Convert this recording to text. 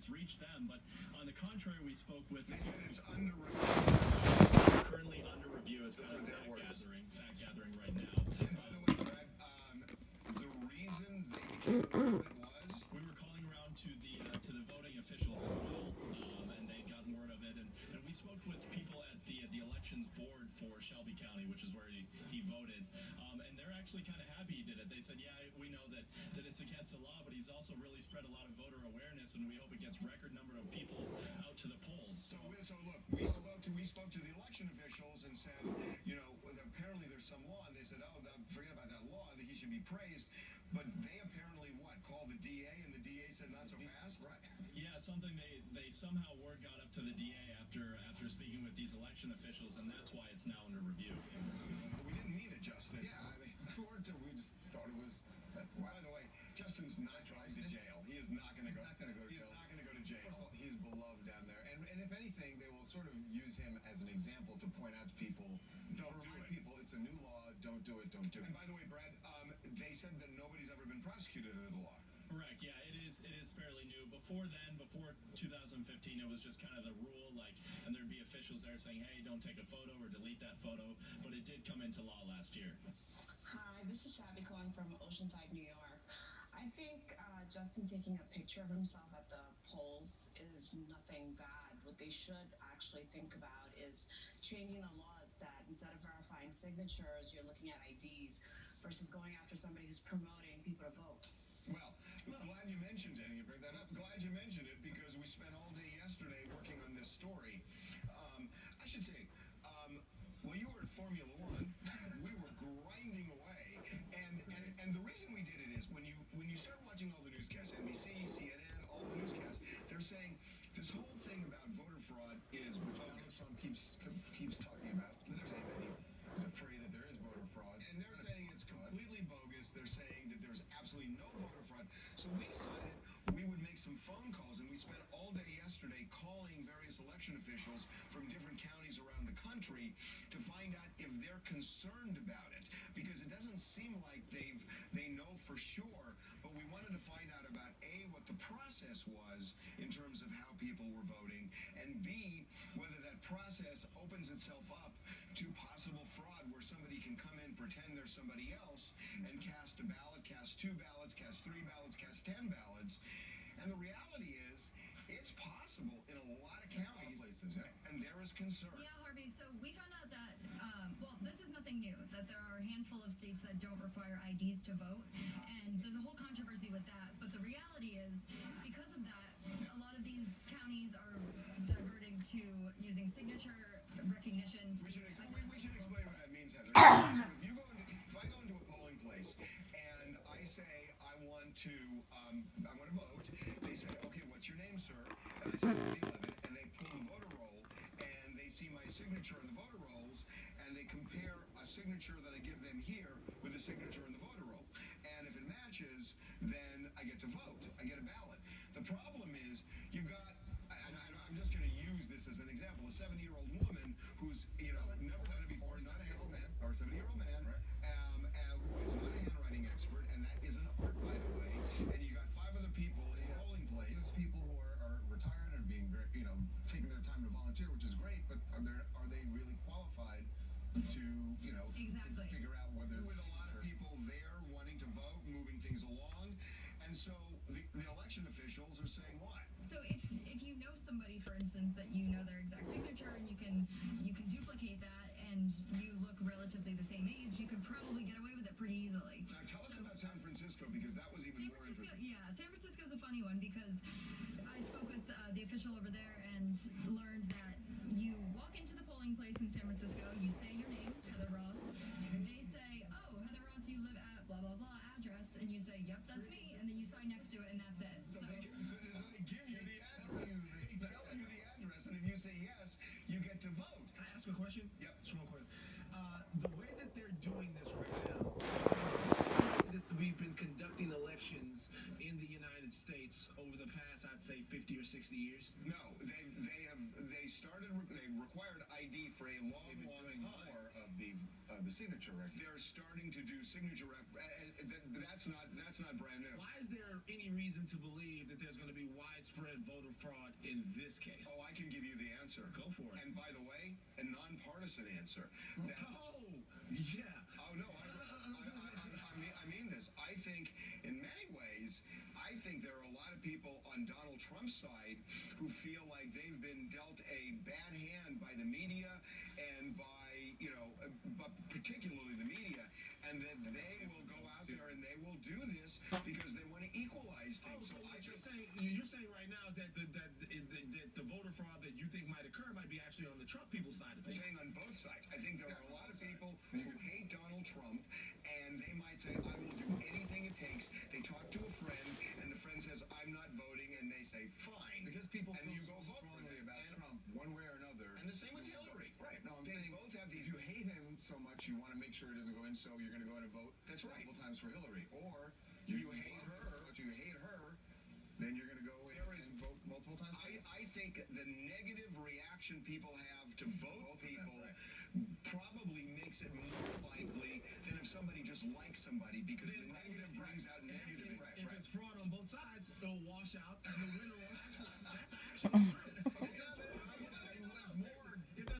it's reached them. But on the contrary, we spoke with. They said it's under review. Currently under review. It's kind of fact gathering right now. And by the way, Brad, the reason they was we were calling around to the voting officials as well, and they'd gotten word of it, and we spoke with people at the elections board for Shelby County, which is where he voted, and they're actually kind of happy he did it. They said, yeah, we know that it's against the law, but he's also really spread a lot of voter awareness, and we hope it gets record number of people out to the polls. so look, we spoke to the election officials and said, you know, apparently there's some law, and they said, oh, forget about that law, that he should be praised. But they apparently called the DA, and the DA said not so fast. Right. Yeah, something they somehow word got up to the DA after speaking with these election officials, and that's why it's now under review. But we didn't mean it, Justin. Yeah, I mean, we just thought it was. By the way, Justin's not going to jail. He is not going to go. He's not going to go to jail. He's not going to go to jail. First of all, he's beloved down there, and if anything, they will sort of use him as an example to point out to people. Don't do it. People, it's a new law. Don't do it. Don't do it. And by the way, Brad, they said that nobody's ever been prosecuted under the law. Correct. Yeah, it is fairly new. Before 2015, it was just kind of the rule, and there'd be officials there saying, hey, don't take a photo or delete that photo. But it did come into law last year. Hi, this is Shabby calling from Oceanside, New York. I think Justin taking a picture of himself at the polls is nothing bad. What they should actually think about is changing the laws that instead of verifying signatures, you're looking at IDs versus going after somebody who's promoting people to vote. Well, glad you mentioned it. You bring that up. Glad you mentioned it because we spent all day yesterday working on this story. I should say, while you were at Formula One, we were grinding away, and the reason we did it is when you start watching all the newscasts, NBC, CNN, all the newscasts, they're saying this whole thing about voter fraud is, which Donald Trump keeps talking about. They're saying that he's afraid that there is voter fraud, and they're saying it's completely bogus. They're saying that there's absolutely no voter fraud. So we decided we would make some phone calls, and we spent all day yesterday calling various election officials from different counties around the country to find out if they're concerned about it, because it doesn't seem like they know for sure, but we wanted to find out about A, what the process was in terms of how people were voting, and B, whether that process opens itself up to possible fraud where somebody can come in, pretend they're somebody else, and cast a ballot, cast 2 ballots, cast 3 ballots, cast 10 ballots. And the reality is, it's possible in a lot of counties, and there is concern. Yeah, Harvey, so we found out that, well, this is nothing new, that there are a handful of states that don't require IDs to vote, and there's a whole controversy with that, but the reality is, because of that, a lot of these counties are diverting to using signature recognition. We should explain what that means, Heather. If I go into a polling place and I say I want to vote, they say, okay, what's your name, sir? And I say, and they pull the voter roll and they see my signature in the voter rolls and they compare a signature that I give them here with a signature in the voter roll. And if it matches, then I get to vote. I get a ballot. The problem is you've got, and I'm just going to use this as an example, a 70-year-old woman who's, never done it before, not a handwriting man, or a 70-year-old man, who is not a handwriting expert, and that is an art, by the way. And you got 5 other people in a polling place, people who are retired and being very, taking their time to volunteer, which is great, but are they really qualified to, Exactly. to figure out whether, with a lot of people there wanting to vote, moving things along, and so the election officials are saying what? So if you know somebody, for instance, that you know their exact signature and you can duplicate that and you look relatively the same age, you could probably get away with it pretty easily. Now tell us about San Francisco, because that was even more interesting. Yeah, San Francisco's a funny one because I spoke with the official over there and learned that you walk into the polling place in San Francisco, you say your name, Heather Ross, they say, oh, Heather Ross, you live at blah, blah, blah address, and you say, yep, that's me, and then you sign next to it, and that's it. So they give you the address, and if you say yes, you get to vote. Can I ask a question? Yep. Just real quick. The way that they're doing this right now, that we've been conducting elections in the United States over the past, I'd say, 50 or 60 years. No, they required ID for a long time. More of the the signature record. They're starting to do signature that's not brand new. Why is there any reason to believe that there's going to be widespread voter fraud in this case? Oh, I can give you the answer. Go for it. And by the way, a nonpartisan answer. Yeah. Oh no, I mean this. I think in many ways, I think there are a lot of people on Donald Trump's side who feel like they've been dealt a bad hand by the media and by, but particularly the media, and that they will go out there and they will do this because they want to equalize things. So what you're saying right now is that the voter fraud that you think might occur might be actually on the Trump people's side of I'm things. saying on both sides. I think there are a lot of people who hate Donald Trump, and they might say, I will do anything it takes. They talk to a friend, and the friend says, I'm not voting, and they say, fine. Because people and feel you so go vote for strongly them. about Trump, one way or another. And the same with Hillary. Right. No, I'm They saying both have if these. you hate him so much, you want to make sure it doesn't go in, so you're going to go in and vote. That's right. Multiple times for Hillary. Or You hate her. but you hate her, then you're going to go and vote multiple times. I think the negative reaction people have to both people probably makes it more likely than if somebody just likes somebody, because the negative brings out negative. If it's fraud on both sides, it'll wash out, and the winner will actually. That's actually true.